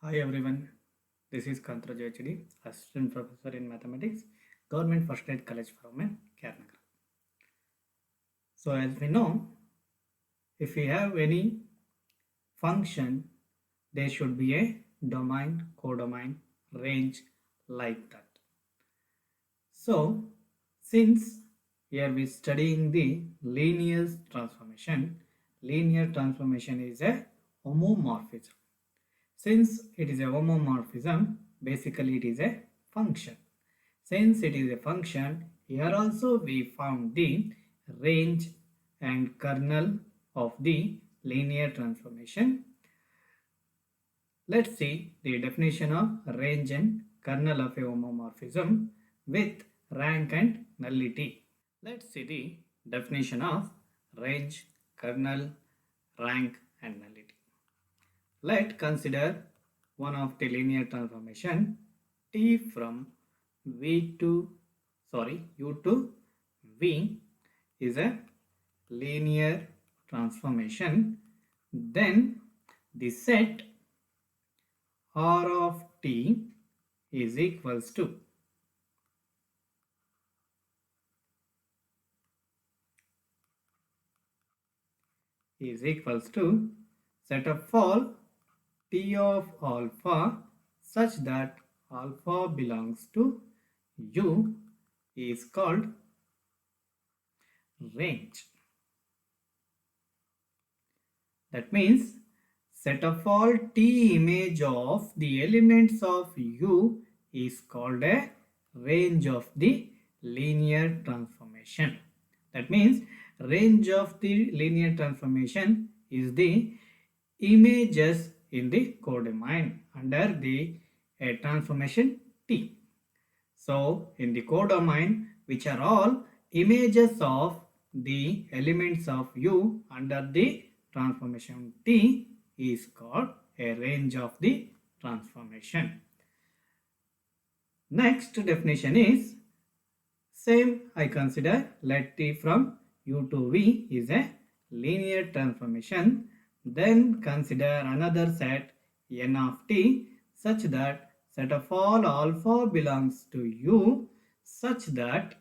Hi everyone, this is Kantraj HD, Assistant Professor in Mathematics, Government First Grade College from Kernagar. So as we know, if we have any function, there should be a domain, codomain, range like that. So since here we studying the linear transformation is a homomorphism. Since it is a homomorphism, basically it is a function. Since it is a function, here also we found the range and kernel of the linear transformation. Let's see the definition of range and kernel of a homomorphism with rank and nullity. Let's see the definition of range, kernel, rank and nullity. Let's consider one of the linear transformation t from u to v is a linear transformation. Then the set r of t is equals to set of all t of alpha such that alpha belongs to u is called range. That means set of all t image of the elements of u is called a range of the linear transformation. That means range of the linear transformation is the images in the codomain under the transformation T. So in the codomain, which are all images of the elements of U under the transformation T is called a range of the transformation. Next definition is same I consider let T from U to V is a linear transformation. Then consider another set n of t such that set of all alpha belongs to U such that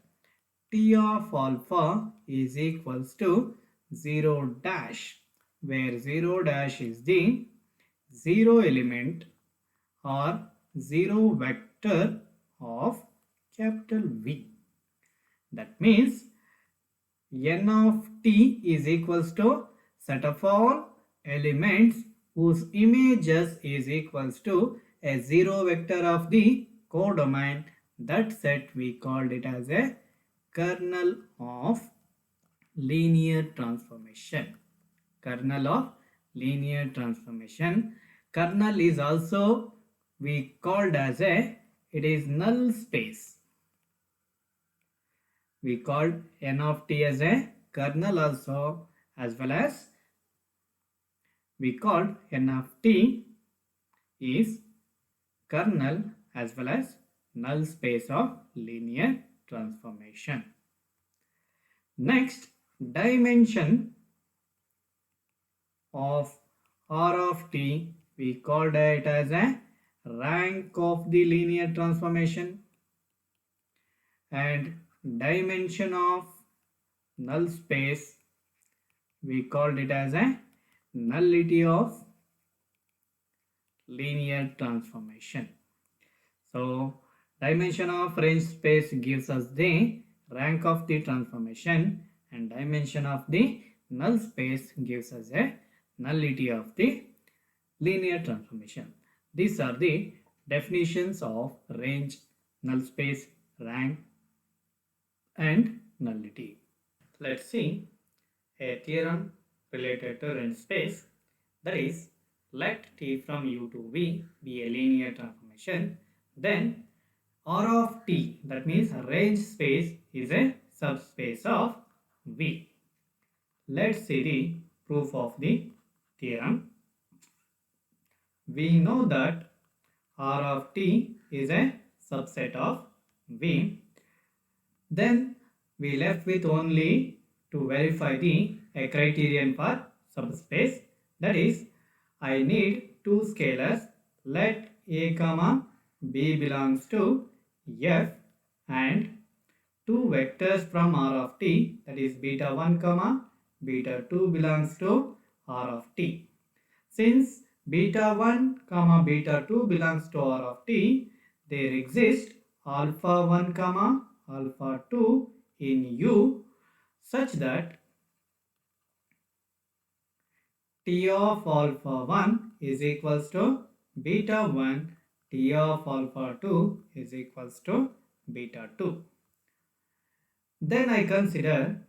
t of alpha is equals to 0 dash, where 0 dash is the 0 element or 0 vector of capital V. That means n of t is equals to set of all elements whose images is equals to a 0 vector of the codomain. That set we called it as a kernel of linear transformation. Kernel of linear transformation. Kernel is also we called as it is null space. We called n of t as a kernel also, as well as we called n of t is kernel as well as null space of linear transformation. Next, dimension of r of t we called it as a rank of the linear transformation, and dimension of null space we called it as a nullity of linear transformation. So dimension of range space gives us the rank of the transformation, and dimension of the null space gives us a nullity of the linear transformation. These are the definitions of range, null space, rank and nullity. Let's see a theorem related to range space, that is let t from u to v be a linear transformation, then r of t, that means range space, is a subspace of v. Let's see the proof of the theorem. We know that r of t is a subset of v. Then we left with only to verify the criterion for subspace, that is I need two scalars let A comma B belongs to F and two vectors from R of t, that is beta 1 comma beta 2 belongs to R of t. Since beta 1 comma beta 2 belongs to R of t, there exists alpha 1 comma alpha 2 in U such that T of alpha 1 is equals to beta 1, T of alpha 2 is equals to beta 2. Then I consider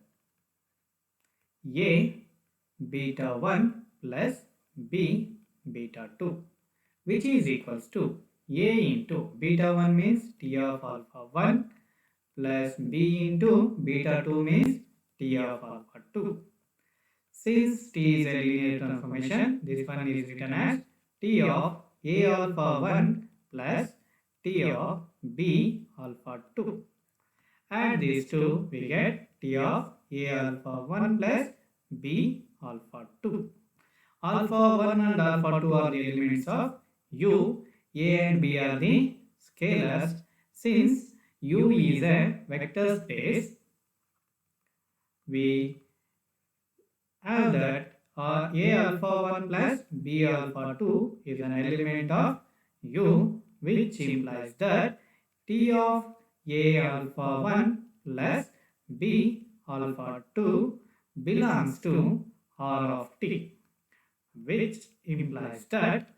A beta 1 plus B beta 2, which is equals to A into beta 1 means T of alpha 1 plus B into beta 2 means T of alpha 2. Since T is a linear transformation, this one is written as T of A alpha 1 plus T of B alpha 2. Add these two, we get T of A alpha 1 plus B alpha 2. Alpha 1 and alpha 2 are the elements of U. A and B are the scalars. Since U is a vector space, we have that A alpha 1 plus B alpha 2 is an element of U, which implies that T of A alpha 1 plus B alpha 2 belongs to R of T, which implies that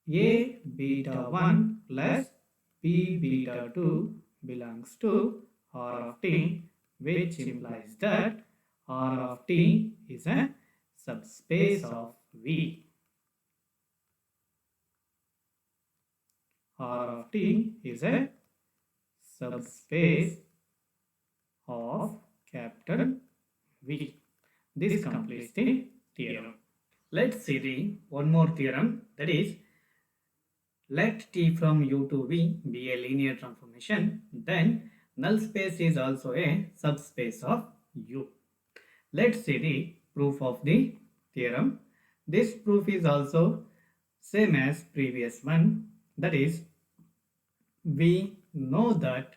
A beta 1 plus B beta 2 belongs to R of T, which implies that R of T is a subspace of V. R of T is a subspace of capital V. This completes the theorem. Let's see the one more theorem, that is, let T from U to V be a linear transformation, then null space is also a subspace of U. Let's see the proof of the theorem. This proof is also same as previous one, that is, we know that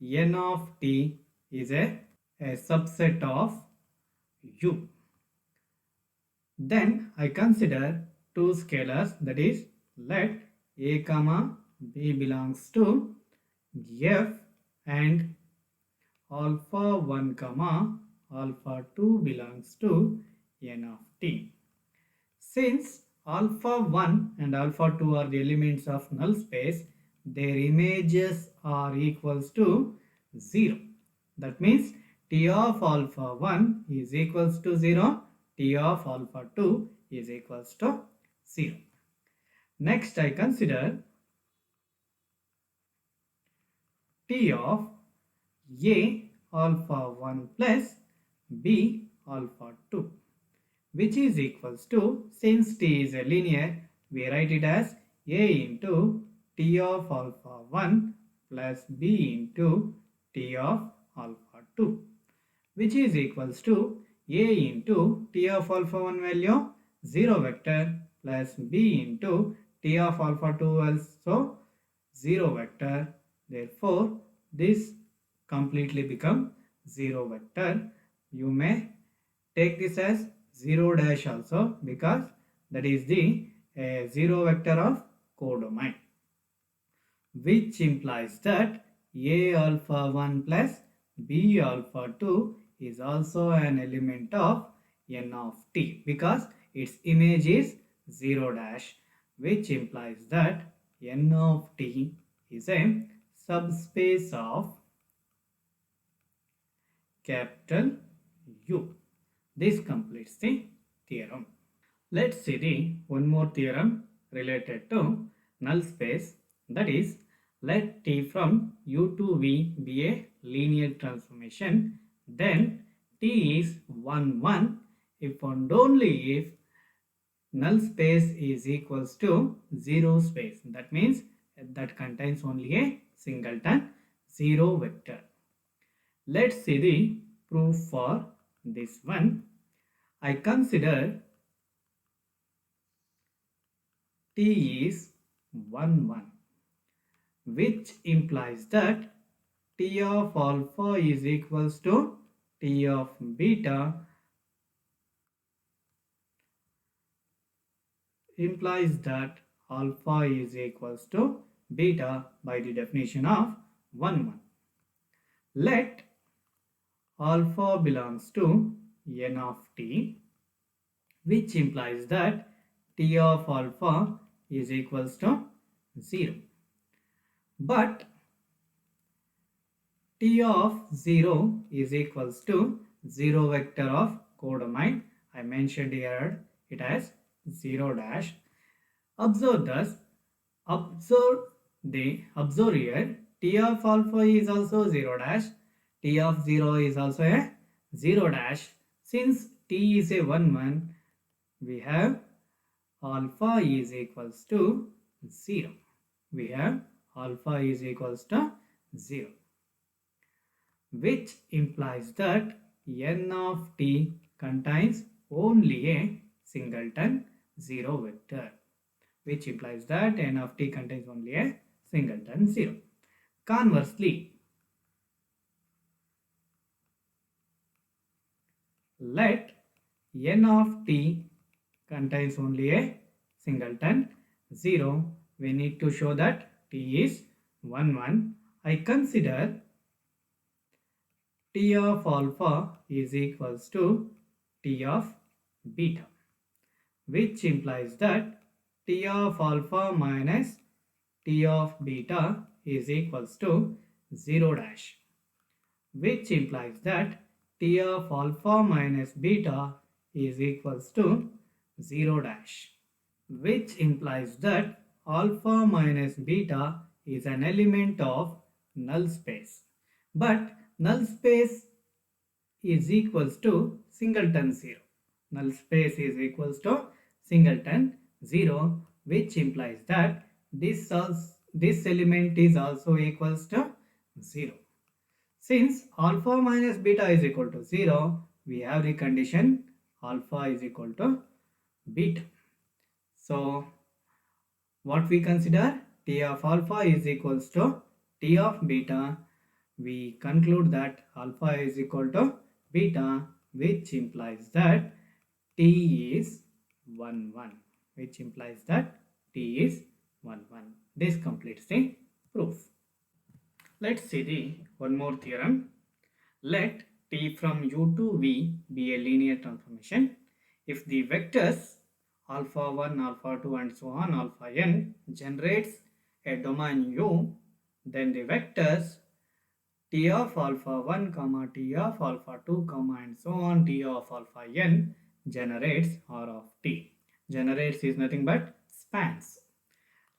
n of t is a subset of U. Then I consider two scalars, that is, let A comma B belongs to F and alpha 1 comma alpha 2 belongs to n of t. Since alpha 1 and alpha 2 are the elements of null space, their images are equals to 0. That means T of alpha 1 is equals to 0, T of alpha 2 is equals to 0. Next I consider T of A alpha 1 plus B alpha 2, which is equals to, since T is a linear, we write it as A into T of alpha 1 plus B into T of alpha 2, which is equals to A into T of alpha 1 value 0 vector plus B into T of alpha 2 also 0 vector. Therefore, this completely become 0 vector. You may take this as 0 dash also, because that is the 0 vector of codomain, which implies that A alpha 1 plus B alpha 2 is also an element of n of t, because its image is 0 dash, which implies that n of t is a subspace of capital U. This completes the theorem. Let's see the one more theorem related to null space, that is, let T from U to V be a linear transformation, then T is 1 1 if and only if null space is equals to 0 space. That means that contains only a singleton 0 vector. Let's see the proof for this one. I consider T is 1 1, which implies that T of alpha is equals to T of beta implies that alpha is equals to beta by the definition of 1 1. Let alpha belongs to n of t, which implies that t of alpha is equals to 0. But t of 0 is equals to 0 vector of codomain. I mentioned here it as 0 dash. Observe thus, observe here, t of alpha is also 0 dash, t of 0 is also a 0 dash. Since t is a 1 1, we have alpha is equals to 0. We have alpha is equals to 0, which implies that n of t contains only a singleton 0 vector, which implies that n of t contains only a singleton 0. Conversely, let n of t contains only a singleton 0. We need to show that t is 1 1. I consider t of alpha is equals to t of beta, which implies that t of alpha minus t of beta is equals to 0 dash, which implies that t of alpha minus beta is equals to 0 dash, which implies that alpha minus beta is an element of null space. But null space is equals to singleton 0. Null space is equals to singleton 0, which implies that this element is also equals to 0. Since alpha minus beta is equal to 0, we have the condition alpha is equal to beta. So, what we consider t of alpha is equals to t of beta. We conclude that alpha is equal to beta, which implies that t is 1 1, which implies that t is 1 1. This completes the proof. Let's see the one more theorem. Let t from u to v be a linear transformation if the vectors alpha 1, alpha 2 and so on alpha n generates a domain u, then the vectors t of alpha 1 comma t of alpha 2 comma and so on t of alpha n generates r of t. Generates is nothing but spans.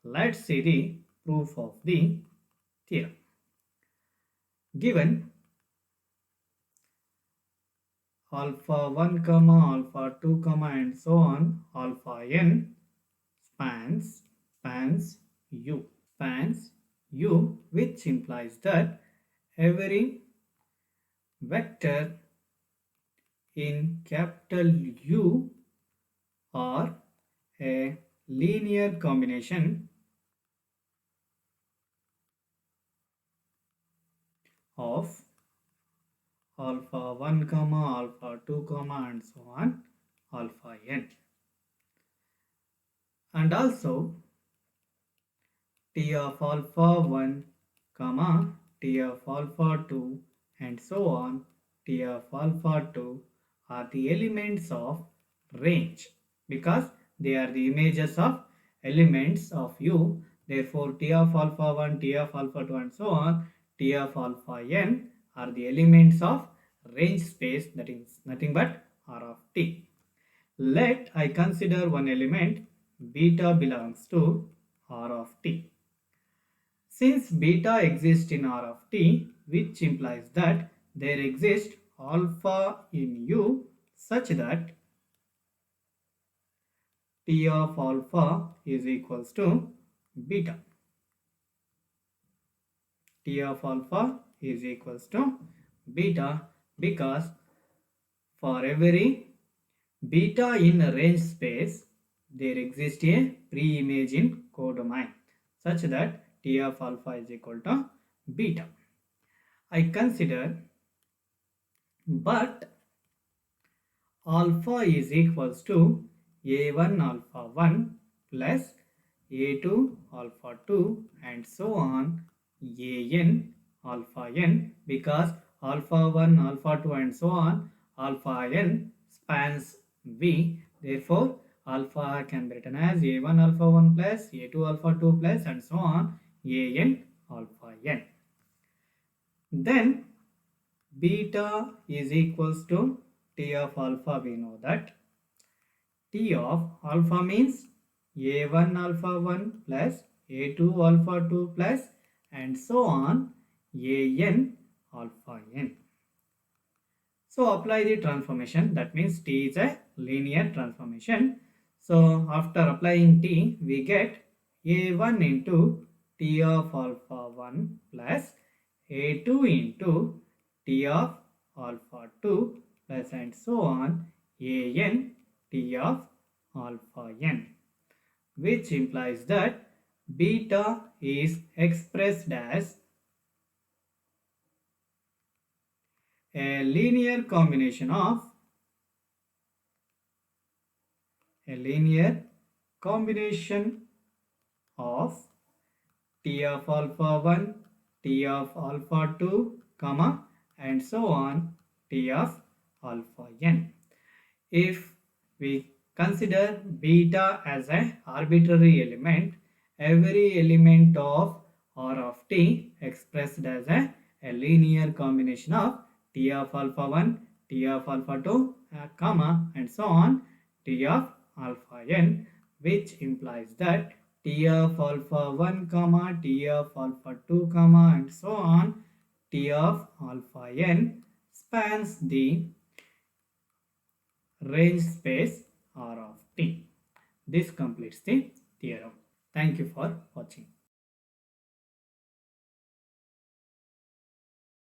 Let's see the proof of the theorem. Given alpha 1 comma alpha 2 comma and so on alpha n spans u, which implies that every vector in capital U are a linear combination of alpha 1 comma alpha 2 comma and so on alpha n, and also t of alpha 1 comma t of alpha 2 and so on t of alpha 2 are the elements of range because they are the images of elements of U. Therefore, t of alpha 1, t of alpha 2 and so on t of alpha n are the elements of range space, that is nothing but R of t. Let I consider one element beta belongs to R of t. Since beta exists in R of t, which implies that there exists alpha in U such that t of alpha is equals to beta. T of alpha is equals to beta because for every beta in a range space there exists a pre-image in codomain. such that T of alpha is equal to beta. I consider but alpha is equals to A1 alpha 1 plus A2 alpha 2 and so on AN alpha n, because alpha 1 alpha 2 and so on alpha n spans V. Therefore alpha can be written as A1 alpha 1 plus A2 alpha 2 plus and so on AN alpha n. Then beta is equals to T of alpha. We know that T of alpha means A1 alpha 1 plus A2 alpha 2 plus and so on AN alpha n. So apply the transformation, that means T is a linear transformation. So after applying T, we get A1 into T of alpha 1 plus A2 into T of alpha 2 plus and so on AN T of alpha n, which implies that beta is expressed as a linear combination of T of alpha 1, T of alpha 2, comma and so on T of alpha n. If we consider beta as an arbitrary element, every element of R of t expressed as a linear combination of T of alpha 1, T of alpha 2, comma and so on T of alpha n, which implies that T of alpha 1, comma T of alpha 2, comma and so on T of alpha n spans the range space R of t. This completes the theorem. Thank you for watching.